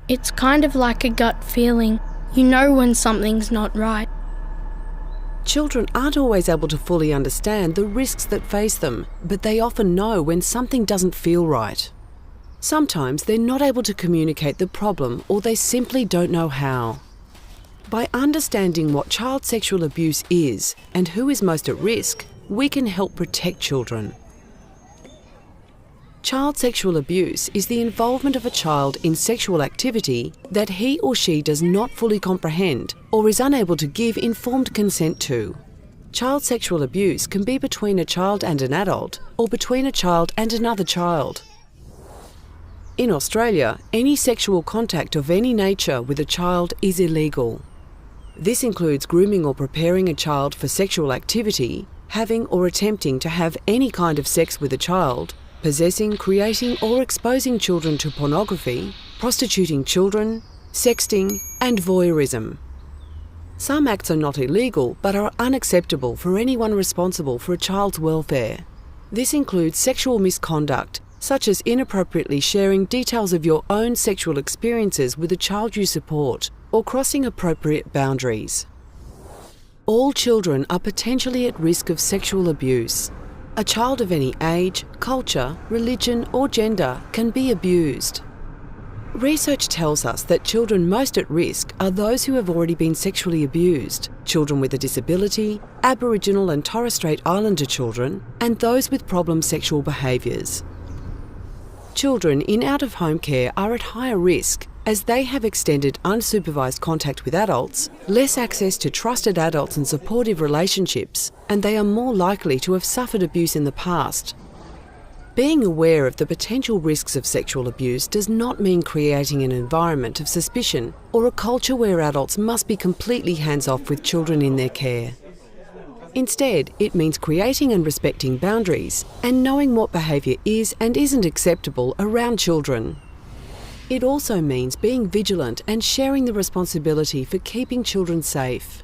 It's kind of like a gut feeling. You know when something's not right. Children aren't always able to fully understand the risks that face them, but they often know when something doesn't feel right. Sometimes they're not able to communicate the problem, or they simply don't know how. By understanding what child sexual abuse is and who is most at risk, we can help protect children. Child sexual abuse is the involvement of a child in sexual activity that he or she does not fully comprehend or is unable to give informed consent to. Child sexual abuse can be between a child and an adult, or between a child and another child. In Australia, any sexual contact of any nature with a child is illegal. This includes grooming or preparing a child for sexual activity, having or attempting to have any kind of sex with a child, possessing, creating or exposing children to pornography, prostituting children, sexting and voyeurism. Some acts are not illegal but are unacceptable for anyone responsible for a child's welfare. This includes sexual misconduct, such as inappropriately sharing details of your own sexual experiences with a child you support, or crossing appropriate boundaries. All children are potentially at risk of sexual abuse. A child of any age, culture, religion or gender can be abused. Research tells us that children most at risk are those who have already been sexually abused, children with a disability, Aboriginal and Torres Strait Islander children, and those with problem sexual behaviours. Children in out-of-home care are at higher risk as they have extended unsupervised contact with adults, less access to trusted adults and supportive relationships, and they are more likely to have suffered abuse in the past. Being aware of the potential risks of sexual abuse does not mean creating an environment of suspicion or a culture where adults must be completely hands-off with children in their care. Instead, it means creating and respecting boundaries and knowing what behaviour is and isn't acceptable around children. It also means being vigilant and sharing the responsibility for keeping children safe.